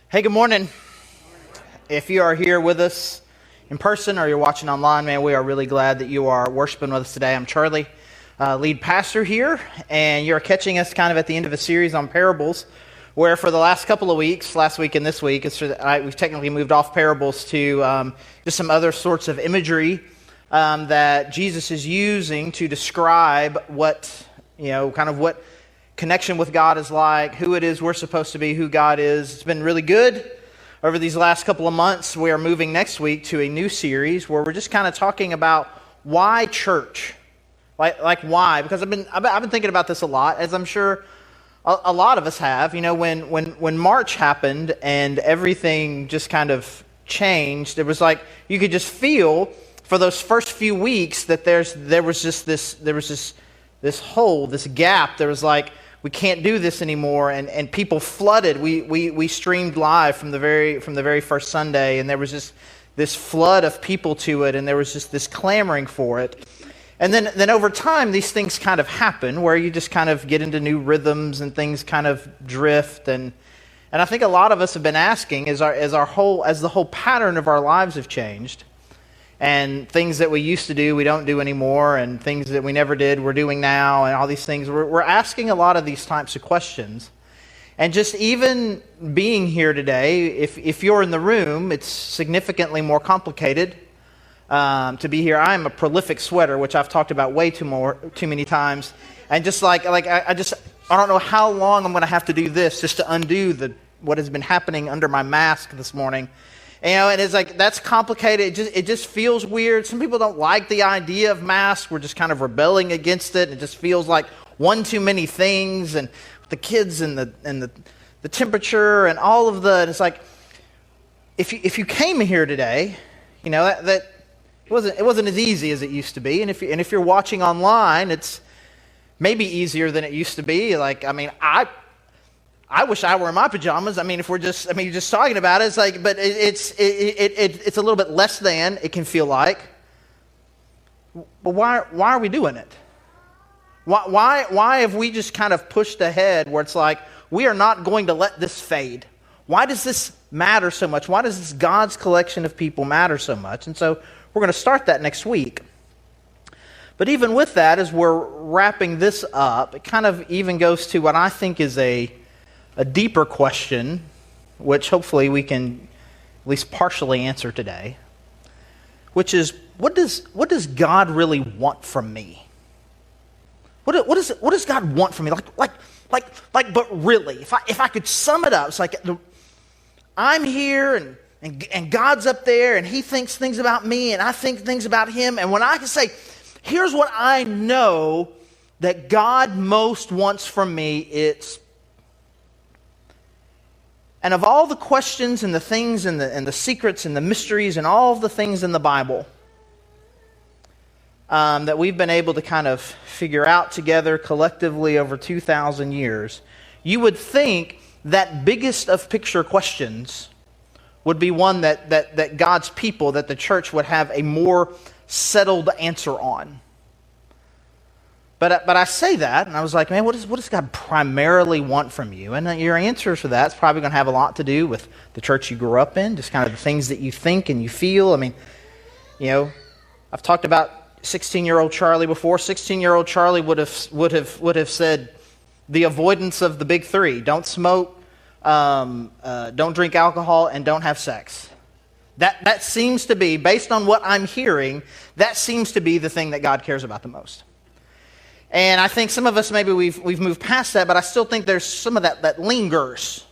Hey, good morning. If you are here with us in person or you're watching online, man, we are really glad that you are worshiping with us today. I'm Charlie, lead pastor here, and you're catching us kind of at the end of a series on parables, where for the last couple of weeks, last week and this week, we've technically moved off parables to just some other sorts of imagery that Jesus is using to describe what connection with God is like, who it is we're supposed to be, who God is. It's been really good over these last couple of months. We are moving next week to a new series where we're just kind of talking about why church, like why? Because I've been thinking about this a lot, as I'm sure a lot of us have. You know, when March happened and everything just kind of changed, it was like you could just feel for those first few weeks that there was this hole, this gap. There was like, we can't do this anymore, and people flooded. We streamed live from the very first Sunday, and there was just this flood of people to it, and there was just this clamoring for it. And then over time, these things kind of happen where you just kind of get into new rhythms and things kind of drift. And I think a lot of us have been asking, as the whole pattern of our lives have changed, and things that we used to do, we don't do anymore, and things that we never did, we're doing now, and all these things. We're asking a lot of these types of questions. And just even being here today, if you're in the room, it's significantly more complicated to be here. I am a prolific sweater, which I've talked about too many times. And just I don't know how long I'm going to have to do this just to undo what has been happening under my mask this morning. You know, and it's like, that's complicated. It just feels weird. Some people don't like the idea of masks. We're just kind of rebelling against it. It just feels like one too many things, and the kids and the temperature and all of the. It's like, if you came here today, you know that it wasn't as easy as it used to be. And if you're watching online, it's maybe easier than it used to be. Like, I mean, I wish I were in my pajamas. I mean, you're just talking about it. It's like, but it's a little bit less than it can feel like. But why are we doing it? Why have we just kind of pushed ahead where it's like we are not going to let this fade? Why does this matter so much? Why does this God's collection of people matter so much? And so we're going to start that next week. But even with that, as we're wrapping this up, it kind of even goes to what I think is a deeper question, which hopefully we can at least partially answer today, which is, what does God really want from me? What does God want from me? But really, if I could sum it up, it's like I'm here and God's up there, and He thinks things about me, and I think things about Him, and when I can say, here's what I know that God most wants from me, it's. And of all the questions and the things and the secrets and the mysteries and all of the things in the Bible that we've been able to kind of figure out together collectively over 2,000 years, you would think that biggest of picture questions would be one that God's people, that the church would have a more settled answer on. But I say that, and I was like, man, what does God primarily want from you? And your answer for that is probably going to have a lot to do with the church you grew up in, just kind of the things that you think and you feel. I mean, you know, I've talked about 16-year-old Charlie before. 16-year-old Charlie would have said the avoidance of the big three: don't smoke, don't drink alcohol, and don't have sex. That seems to be, based on what I'm hearing, that seems to be the thing that God cares about the most. And I think some of us, maybe we've moved past that, but I still think there's some of that lingers.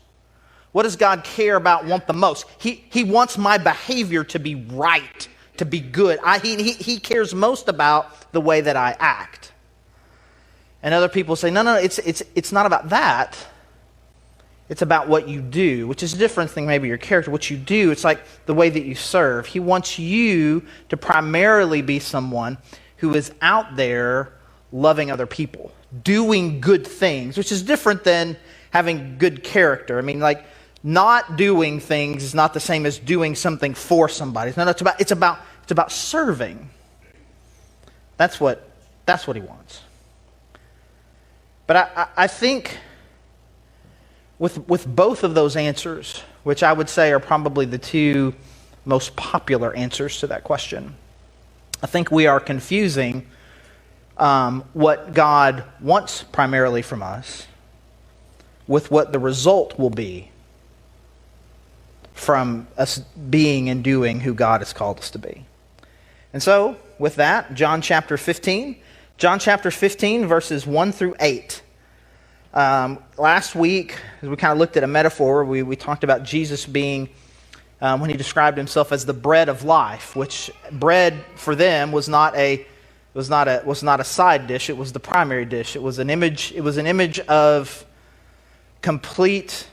What does God care about, want the most? He wants my behavior to be right, to be good. He cares most about the way that I act. And other people say, no, it's not about that. It's about what you do, which is a different thing, maybe your character. What you do, it's like the way that you serve. He wants you to primarily be someone who is out there loving other people, doing good things, which is different than having good character. I mean, like, not doing things is not the same as doing something for somebody. No, it's about serving. That's what He wants. But I think with both of those answers, which I would say are probably the two most popular answers to that question. I think we are confusing what God wants primarily from us with what the result will be from us being and doing who God has called us to be. And so, with that, John chapter 15, verses 1 through 8. Last week, as we kind of looked at a metaphor, we talked about Jesus being, when he described himself as the bread of life, which bread for them was not a side dish, it was the primary dish. It was an image of complete,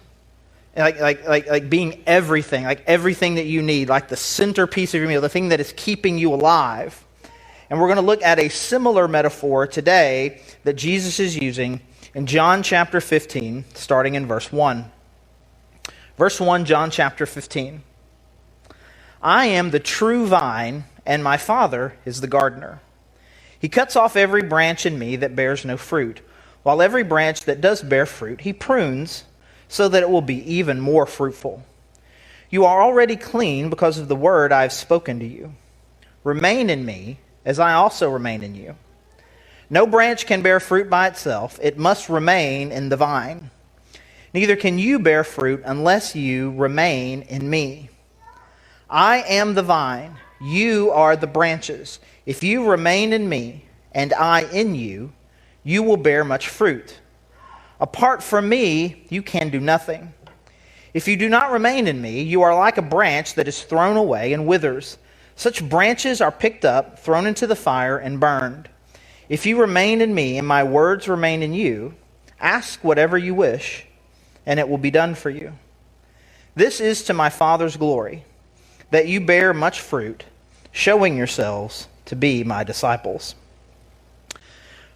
like being everything, like everything that you need, like the centerpiece of your meal, the thing that is keeping you alive. And we're going to look at a similar metaphor today that Jesus is using in John chapter 15, starting in verse 1. Verse 1, John chapter 15. I am the true vine, and my Father is the gardener. He cuts off every branch in me that bears no fruit, while every branch that does bear fruit he prunes, so that it will be even more fruitful. You are already clean because of the word I have spoken to you. Remain in me, as I also remain in you. No branch can bear fruit by itself. It must remain in the vine. Neither can you bear fruit unless you remain in me. I am the vine. You are the branches. If you remain in me, and I in you, you will bear much fruit. Apart from me, you can do nothing. If you do not remain in me, you are like a branch that is thrown away and withers. Such branches are picked up, thrown into the fire, and burned. If you remain in me, and my words remain in you, ask whatever you wish, and it will be done for you. This is to my Father's glory, that you bear much fruit, showing yourselves to be my disciples.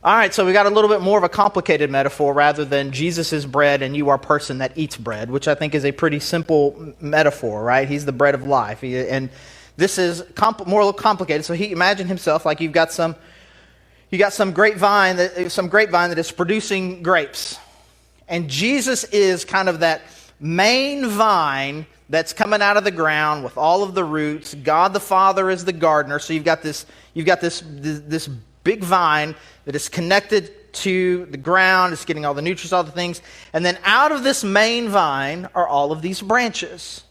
All right, so we got a little bit more of a complicated metaphor rather than Jesus is bread and you are a person that eats bread, which I think is a pretty simple metaphor, right? He's the bread of life. And this is more complicated. So he imagine himself like you got some grapevine that is producing grapes. And Jesus is kind of that main vine that's coming out of the ground with all of the roots. God the Father is the gardener. So you've got this big vine that is connected to the ground. It's getting all the nutrients, all the things. And then out of this main vine are all of these branches.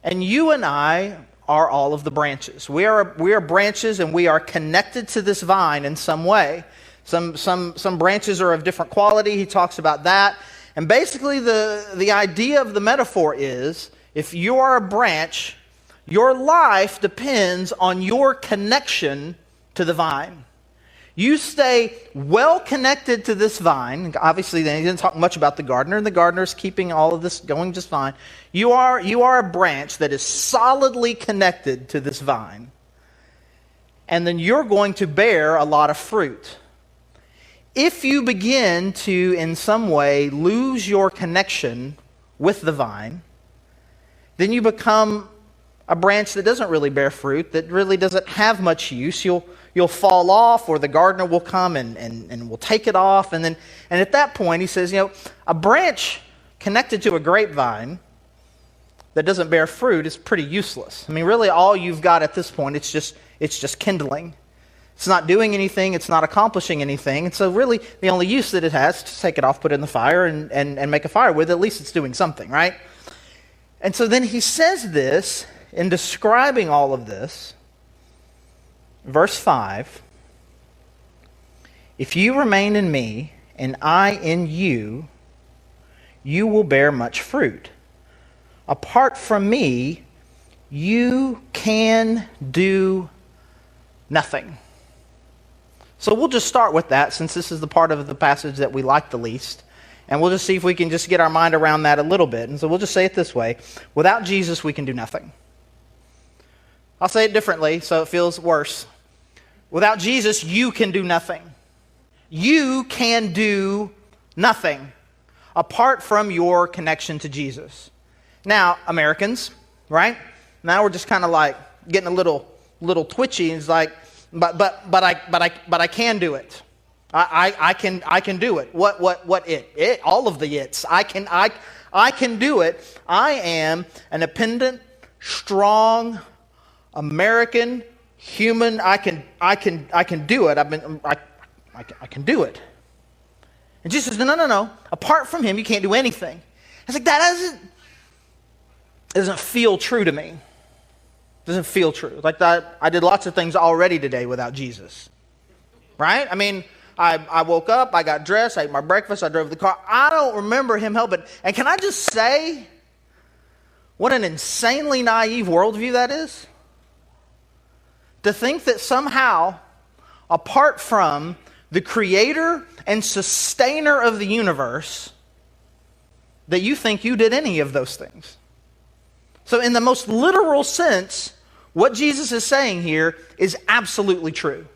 And you and I are all of the branches. We are branches, and we are connected to this vine in some way. Some branches are of different quality. He talks about that. And basically the idea of the metaphor is, if you are a branch, your life depends on your connection to the vine. You stay well connected to this vine. Obviously, then he didn't talk much about the gardener, and the gardener is keeping all of this going just fine. You are a branch that is solidly connected to this vine. And then you're going to bear a lot of fruit. If you begin to, in some way, lose your connection with the vine, then you become a branch that doesn't really bear fruit, that really doesn't have much use. You'll fall off, or the gardener will come and will take it off. And at that point, he says, a branch connected to a grapevine that doesn't bear fruit is pretty useless. I mean, really, all you've got at this point, it's just kindling. It's not doing anything. It's not accomplishing anything. And so really, the only use that it has is to take it off, put it in the fire, and make a fire with it. At least it's doing something, right? And so then he says this, in describing all of this, verse 5, if you remain in me, and I in you, you will bear much fruit. Apart from me, you can do nothing. So we'll just start with that, since this is the part of the passage that we like the least. And we'll just see if we can just get our mind around that a little bit. And so we'll just say it this way. Without Jesus, we can do nothing. I'll say it differently so it feels worse. Without Jesus, you can do nothing. You can do nothing apart from your connection to Jesus. Now, Americans, right? Now we're just kind of like getting a little twitchy. It's like, but I can do it. I can do it. What it? All of the its. I I can do it. I am an independent, strong, American, human. I can do it. I can do it. And Jesus says, no. Apart from him, you can't do anything. I was like, that doesn't feel true to me. It doesn't feel true. Like that, I did lots of things already today without Jesus. Right? I mean, I woke up, I got dressed, I ate my breakfast, I drove the car. I don't remember him helping. And can I just say, what an insanely naive worldview that is? To think that somehow, apart from the creator and sustainer of the universe, that you think you did any of those things. So in the most literal sense, what Jesus is saying here is absolutely true.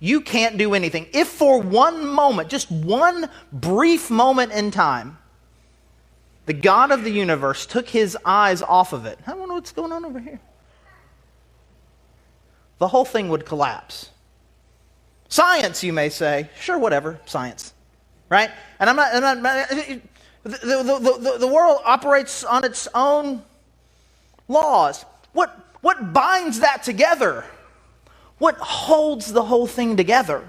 You can't do anything. If for one moment, just one brief moment in time, the God of the universe took his eyes off of it, I don't know what's going on over here. The whole thing would collapse. Science, you may say. Sure, whatever, science. Right? And the world operates on its own laws. What binds that together? What holds the whole thing together?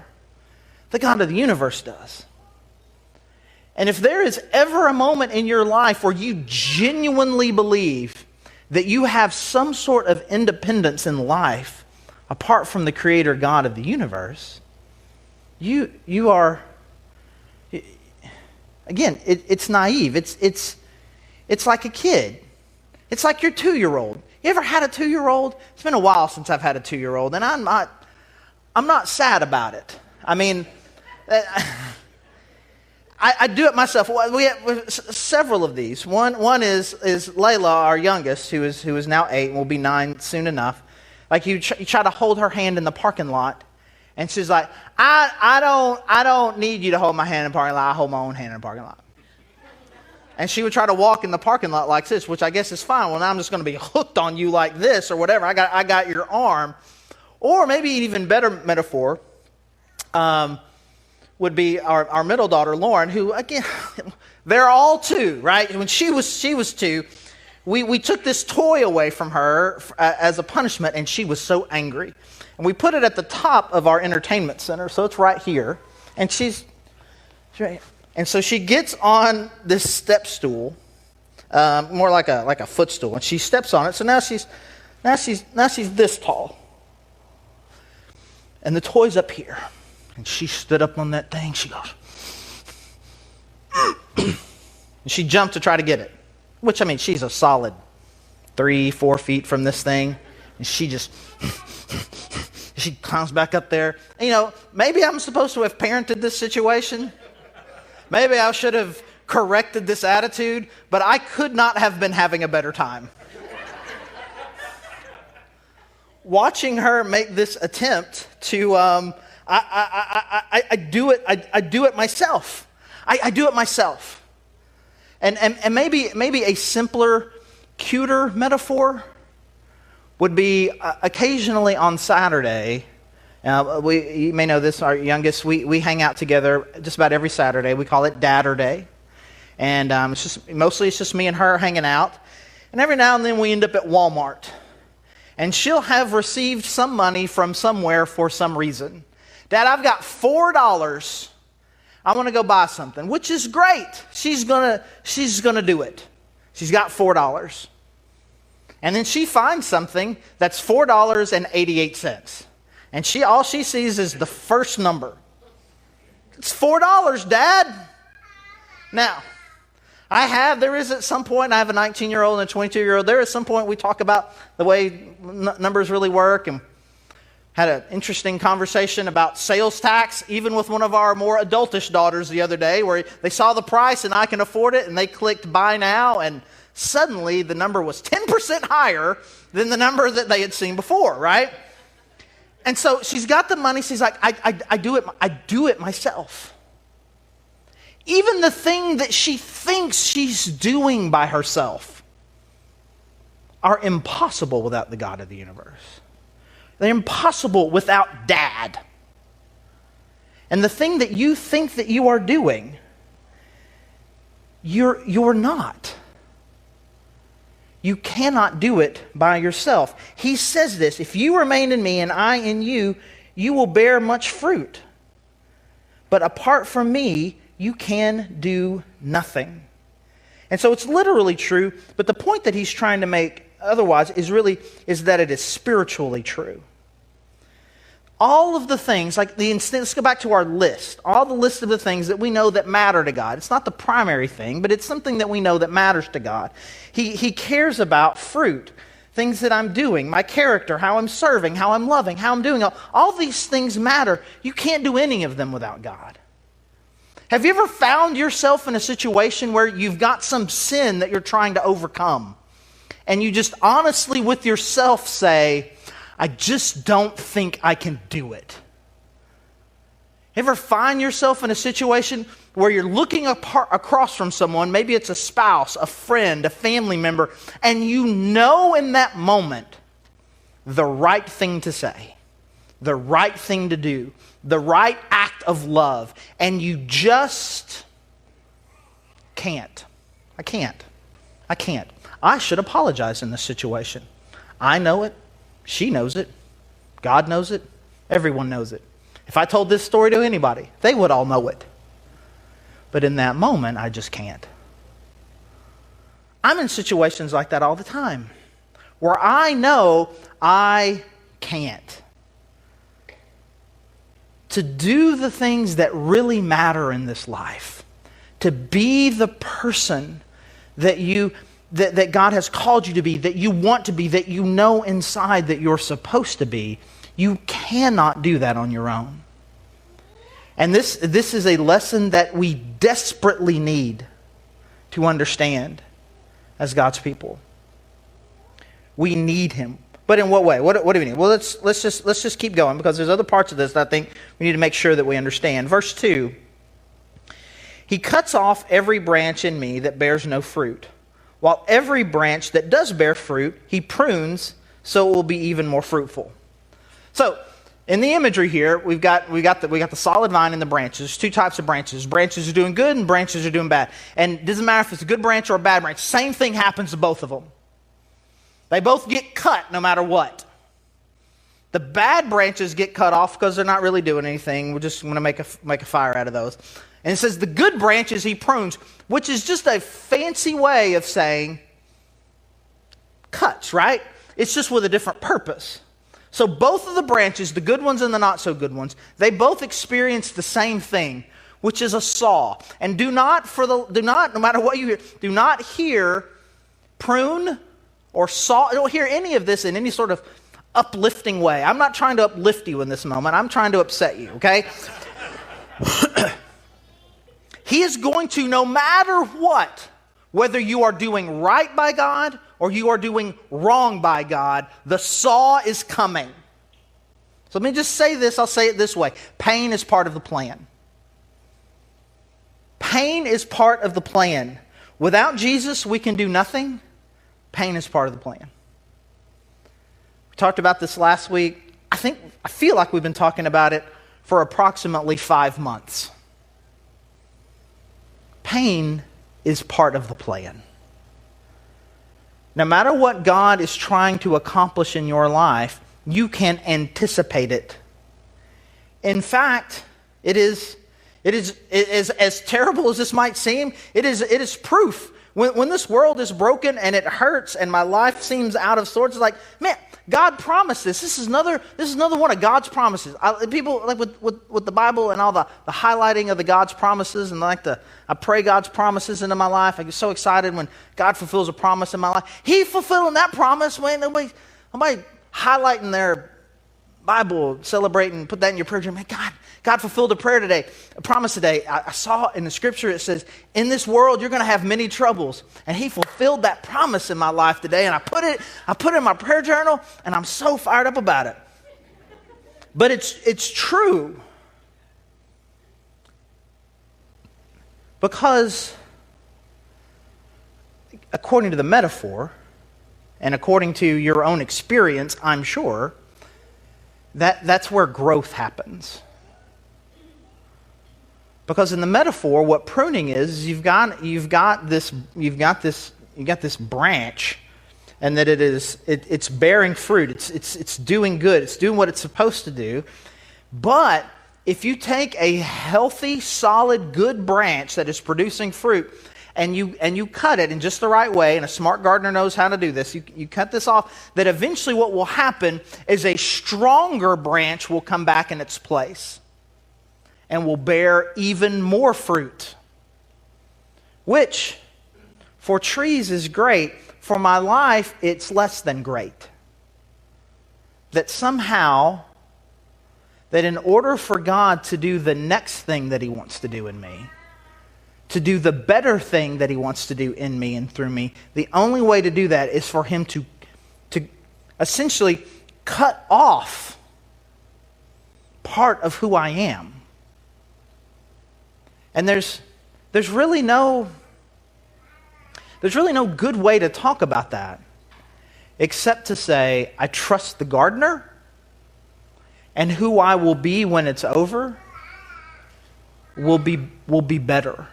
The God of the universe does. And if there is ever a moment in your life where you genuinely believe that you have some sort of independence in life apart from the creator God of the universe, you are, again, it's naive. It's like a kid. It's like your 2-year-old. You ever had a 2-year-old? It's been a while since I've had a 2-year-old, and I'm not sad about it. I mean, I do it myself. We have several of these. One is Layla, our youngest, who is now 8 and will be 9 soon enough. Like you try to hold her hand in the parking lot, and she's like, I don't need you to hold my hand in the parking lot. I hold my own hand in the parking lot. And she would try to walk in the parking lot like this, which I guess is fine. Well, now I'm just going to be hooked on you like this or whatever. I got your arm. Or maybe an even better metaphor would be our middle daughter, Lauren, who, again, they're all 2, right? When she was 2, we took this toy away from her as a punishment, and she was so angry. And we put it at the top of our entertainment center, so it's right here. And she's right. And so she gets on this step stool, more like a footstool, and she steps on it. So now she's this tall, and the toy's up here. And she stood up on that thing. She goes, and she jumped to try to get it. Which, I mean, she's a solid 3-4 feet from this thing, and she climbs back up there. And, you know, maybe I'm supposed to have parented this situation. Maybe I should have corrected this attitude, but I could not have been having a better time. Watching her make this attempt to, I do it myself. I do it myself. And maybe a simpler, cuter metaphor would be occasionally on Saturday. You may know this, our youngest, we hang out together just about every Saturday. We call it Dadder Day. And mostly it's just me and her hanging out. And every now and then we end up at Walmart. And she'll have received some money from somewhere for some reason. Dad, I've got $4. I want to go buy something, which is great. She's gonna do it. She's got $4. And then she finds something that's $4.88. And all she sees is the first number. It's $4, Dad. Now, there is at some point, I have a 19-year-old and a 22-year-old, there is some point we talk about the way numbers really work, and had an interesting conversation about sales tax, even with one of our more adultish daughters the other day, where they saw the price and I can afford it, and they clicked buy now, and suddenly the number was 10% higher than the number that they had seen before, right? And so she's got the money. She's like, I do it myself. Even the thing that she thinks she's doing by herself are impossible without the God of the universe. They're impossible without Dad. And the thing that you think that you are doing, You're not. You cannot do it by yourself. He says this, if you remain in me and I in you, you will bear much fruit. But apart from me, you can do nothing. And so it's literally true, but the point that he's trying to make otherwise is that it is spiritually true. All of the things, let's go back to our list. All the list of the things that we know that matter to God. It's not the primary thing, but it's something that we know that matters to God. He cares about fruit, things that I'm doing, my character, how I'm serving, how I'm loving, how I'm doing. All these things matter. You can't do any of them without God. Have you ever found yourself in a situation where you've got some sin that you're trying to overcome, and you just honestly with yourself say, I just don't think I can do it? Ever find yourself in a situation where you're looking across from someone, maybe it's a spouse, a friend, a family member, and you know in that moment the right thing to say, the right thing to do, the right act of love, and you just can't. I can't. I should apologize in this situation. I know it. She knows it. God knows it. Everyone knows it. If I told this story to anybody, they would all know it. But in that moment, I just can't. I'm in situations like that all the time, where I know I can't. To do the things that really matter in this life, to be the person that God has called you to be, that you want to be, that you know inside that you're supposed to be, you cannot do that on your own. And this is a lesson that we desperately need to understand as God's people. We need Him. But in what way? What do we need? Well, let's just keep going, because there's other parts of this that I think we need to make sure that we understand. Verse 2, He cuts off every branch in me that bears no fruit, while every branch that does bear fruit, He prunes so it will be even more fruitful. So, in the imagery here, we got the solid vine and the branches. There's two types of branches. Branches are doing good and branches are doing bad. And it doesn't matter if it's a good branch or a bad branch. Same thing happens to both of them. They both get cut no matter what. The bad branches get cut off because they're not really doing anything. We're just going to make a fire out of those. And it says the good branches He prunes, which is just a fancy way of saying cuts, right? It's just with a different purpose. So both of the branches, the good ones and the not so good ones, they both experience the same thing, which is a saw. And no matter what you hear, do not hear prune or saw. Don't hear any of this in any sort of uplifting way. I'm not trying to uplift you in this moment. I'm trying to upset you, okay? He is going to, no matter what, whether you are doing right by God or you are doing wrong by God, the saw is coming. So let me just say this. I'll say it this way. Pain is part of the plan. Pain is part of the plan. Without Jesus, we can do nothing. Pain is part of the plan. We talked about this last week. I feel like we've been talking about it for approximately 5 months. Pain is part of the plan. No matter what God is trying to accomplish in your life, you can anticipate it. In fact, it is as terrible as this might seem, it is proof. When this world is broken and it hurts and my life seems out of sorts, it's like, man, God promised this. This is another one of God's promises. People like with the Bible and all the highlighting of the God's promises, and I pray God's promises into my life. I get so excited when God fulfills a promise in my life. He fulfilling that promise. When nobody highlighting their Bible, celebrating, put that in your prayer. Man, God fulfilled a prayer today, a promise today. I saw in the scripture it says, in this world you're going to have many troubles. And He fulfilled that promise in my life today. And I put it in my prayer journal, and I'm so fired up about it. But it's true. Because according to the metaphor, and according to your own experience, I'm sure, that's where growth happens. Because in the metaphor, what pruning is you've got this branch, and that it's bearing fruit. It's doing good. It's doing what it's supposed to do. But if you take a healthy, solid, good branch that is producing fruit, and you cut it in just the right way, and a smart gardener knows how to do this, you cut this off, that eventually what will happen is a stronger branch will come back in its place and will bear even more fruit, which for trees is great. For my life, it's less than great. That somehow, that in order for God to do the next thing that He wants to do in me, to do the better thing that He wants to do in me and through me, the only way to do that is for Him to essentially cut off part of who I am. And there's really no good way to talk about that except to say, I trust the gardener, and who I will be when it's over will be better.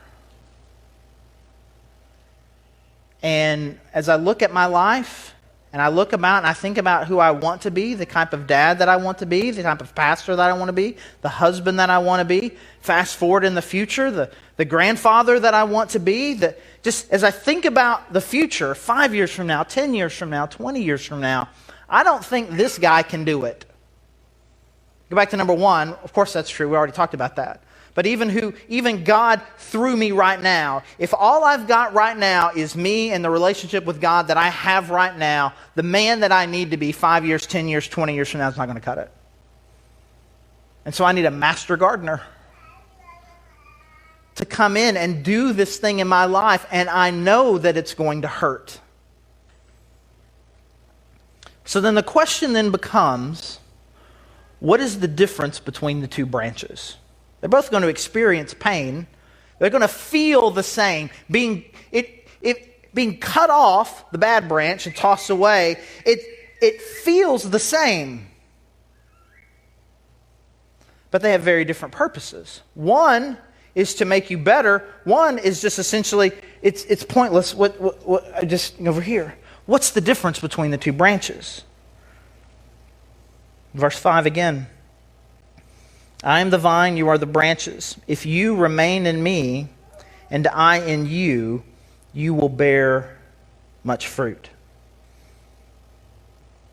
And as I look at my life, and I look about and I think about who I want to be, the type of dad that I want to be, the type of pastor that I want to be, the husband that I want to be, fast forward in the future, the grandfather that I want to be, just as I think about the future, 5 years from now, 10 years from now, 20 years from now, I don't think this guy can do it. Go back to number one. Of course that's true. We already talked about that. But even God through me right now, if all I've got right now is me and the relationship with God that I have right now, the man that I need to be 5 years, 10 years, 20 years from now is not going to cut it. And so I need a master gardener to come in and do this thing in my life, and I know that it's going to hurt. So then the question then becomes, what is the difference between the two branches? They're both going to experience pain. They're going to feel the same. Being cut off, the bad branch, and tossed away, it feels the same. But they have very different purposes. One is to make you better. One is just essentially, it's pointless. What just over here. What's the difference between the two branches? Verse 5 again. I am the vine, you are the branches. If you remain in me, and I in you, you will bear much fruit.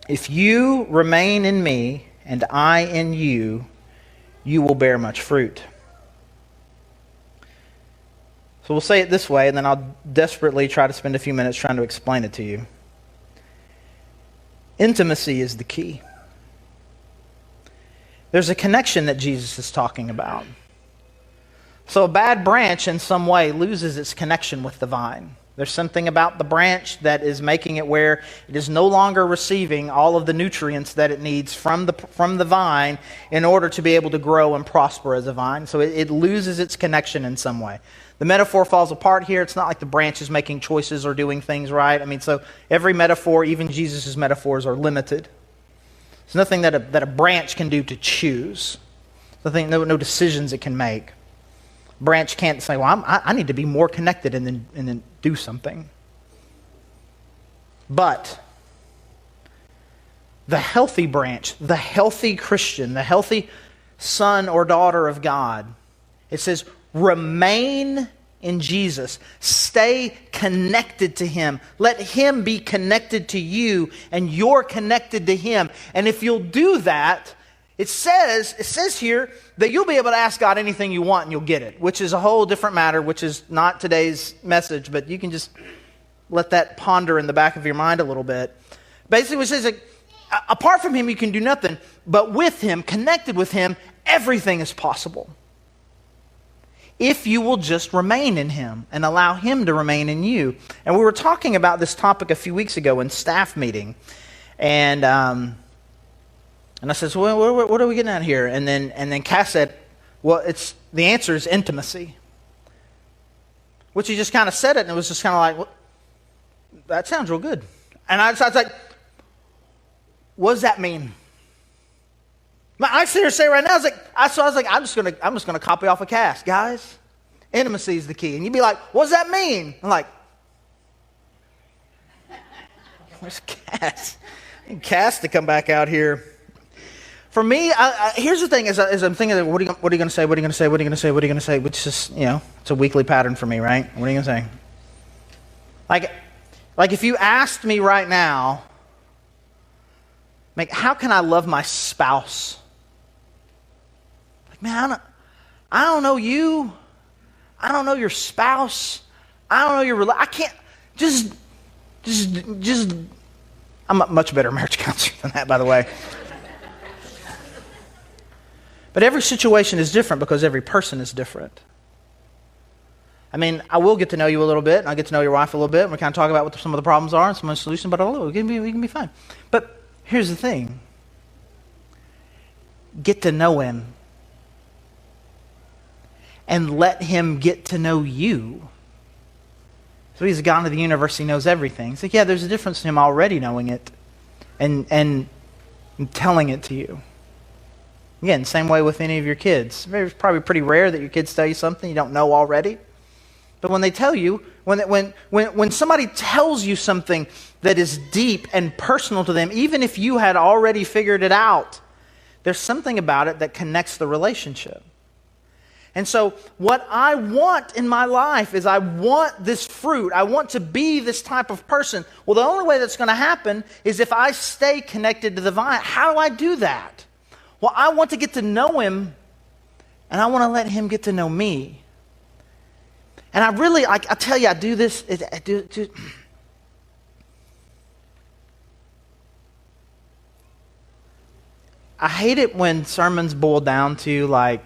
If you remain in me, and I in you, you will bear much fruit. So we'll say it this way, and then I'll desperately try to spend a few minutes trying to explain it to you. Intimacy is the key. There's a connection that Jesus is talking about. So a bad branch in some way loses its connection with the vine. There's something about the branch that is making it where it is no longer receiving all of the nutrients that it needs from the vine in order to be able to grow and prosper as a vine. So it loses its connection in some way. The metaphor falls apart here. It's not like the branch is making choices or doing things right. I mean, so every metaphor, even Jesus' metaphors, are limited. There's nothing that a branch can do to choose. No decisions it can make. Branch can't say, well, I need to be more connected and then do something. But the healthy branch, the healthy Christian, the healthy son or daughter of God, it says, remain in Jesus. Stay connected to Him. Let Him be connected to you, and you're connected to Him. And if you'll do that, it says here that you'll be able to ask God anything you want and you'll get it, which is a whole different matter, which is not today's message, but you can just let that ponder in the back of your mind a little bit. Basically, it says that apart from Him, you can do nothing, but with Him, connected with Him, everything is possible. If you will just remain in Him and allow Him to remain in you. And we were talking about this topic a few weeks ago in staff meeting, and I said, so what are we getting at here? And then Cass said, well, the answer is intimacy. Which he just kind of said it, and it was just kind of like, well, that sounds real good. And I was like, what does that mean? I sit here and say right now, I was like, I'm just gonna copy off a Cass, guys. Intimacy is the key. And you'd be like, what does that mean? I'm like, where's Cass? I need Cass to come back out here. For me, here's the thing: as I'm thinking, what are you going to say? What are you going to say? What are you going to say? What are you going to say? Which is, it's a weekly pattern for me, right? What are you going to say? Like if you asked me right now, like, how can I love my spouse? Like, man, I don't know you. I don't know your spouse. I don't know your I can't just. I'm a much better marriage counselor than that, by the way. But every situation is different because every person is different. I mean, I will get to know you a little bit, and I'll get to know your wife a little bit, and we kind of talk about what some of the problems are and some of the solutions, but we can be fine. But here's the thing. Get to know him. And let him get to know you. So he's a God of the universe, he knows everything. It's like, yeah, there's a difference in him already knowing it and telling it to you. Again, same way with any of your kids. It's probably pretty rare that your kids tell you something you don't know already. But when they tell you, when somebody tells you something that is deep and personal to them, even if you had already figured it out, there's something about it that connects the relationship. And so what I want in my life is I want this fruit. I want to be this type of person. Well, the only way that's going to happen is if I stay connected to the vine. How do I do that? Well, I want to get to know him, and I want to let him get to know me. And I really, I tell you, I do this. I hate it when sermons boil down to like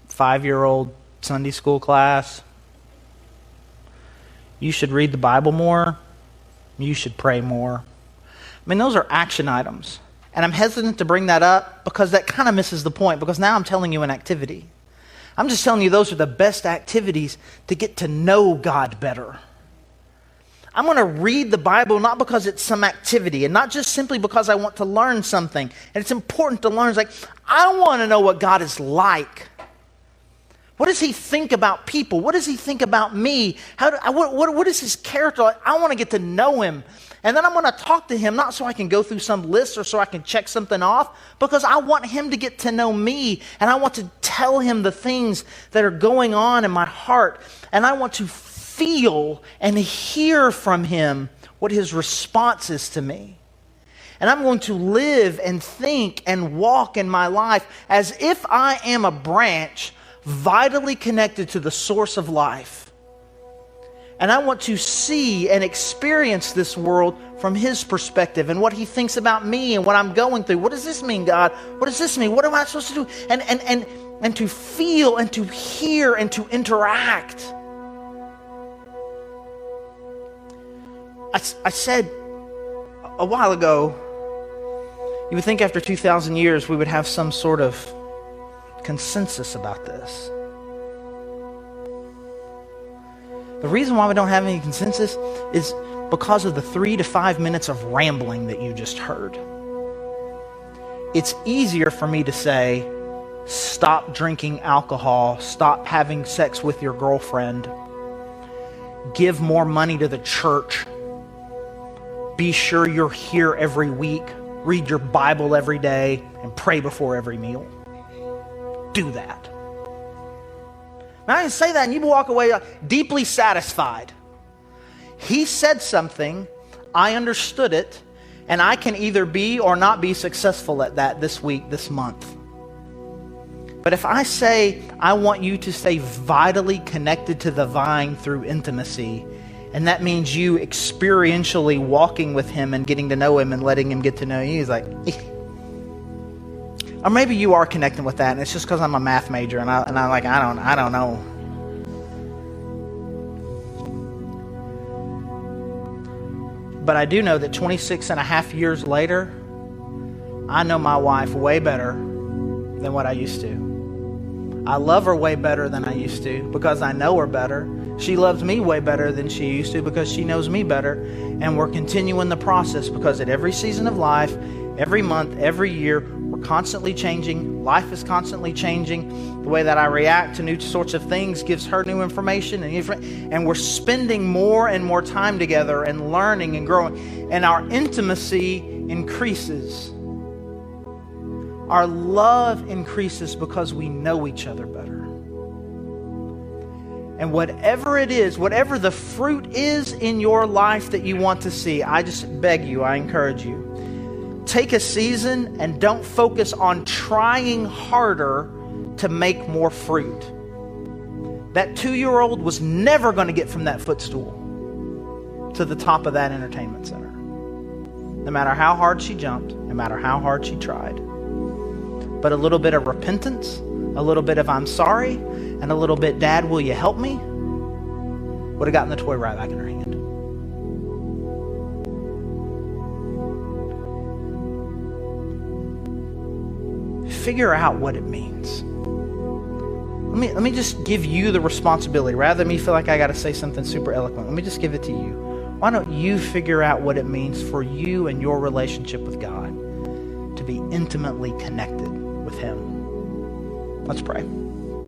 5-year-old Sunday school class. You should read the Bible more. You should pray more. I mean, those are action items. And I'm hesitant to bring that up because that kind of misses the point, because now I'm telling you an activity. I'm just telling you those are the best activities to get to know God better. I'm going to read the Bible not because it's some activity and not just simply because I want to learn something. And it's important to learn. It's like, I want to know what God is like. What does he think about people? What does he think about me? What is his character like? I want to get to know him. And then I'm going to talk to him, not so I can go through some list or so I can check something off, because I want him to get to know me. And I want to tell him the things that are going on in my heart. And I want to feel and hear from him what his response is to me. And I'm going to live and think and walk in my life as if I am a branch vitally connected to the source of life. And I want to see and experience this world from his perspective and what he thinks about me and what I'm going through. What does this mean, God? What does this mean? What am I supposed to do? And to feel and to hear and to interact. I said a while ago, you would think after 2,000 years we would have some sort of consensus about this. The reason why we don't have any consensus is because of the 3 to 5 minutes of rambling that you just heard. It's easier for me to say, stop drinking alcohol, stop having sex with your girlfriend, give more money to the church, be sure you're here every week, read your Bible every day, and pray before every meal. Do that. Now, I can say that and you walk away deeply satisfied. He said something, I understood it, and I can either be or not be successful at that this week, this month. But if I say, I want you to stay vitally connected to the vine through intimacy, and that means you experientially walking with him and getting to know him and letting him get to know you, he's like, or maybe you are connecting with that, and it's just because I'm a math major, and I'm like, I don't know. But I do know that 26 and a half years later, I know my wife way better than what I used to. I love her way better than I used to because I know her better. She loves me way better than she used to because she knows me better. And we're continuing the process because at every season of life, every month, every year, we're constantly changing. Life is constantly changing. The way that I react to new sorts of things gives her new information. And we're spending more and more time together and learning and growing. And our intimacy increases. Our love increases because we know each other better. And whatever it is, whatever the fruit is in your life that you want to see, I just beg you, I encourage you, take a season and don't focus on trying harder to make more fruit. That 2-year-old was never going to get from that footstool to the top of that entertainment center. No matter how hard she jumped, no matter how hard she tried. But a little bit of repentance, a little bit of I'm sorry, and a little bit, Dad, will you help me? Would have gotten the toy right back in her hand. Figure out what it means. Let me just give you the responsibility. Rather than me feel like I got to say something super eloquent, let me just give it to you. Why don't you figure out what it means for you and your relationship with God to be intimately connected with Him? Let's pray.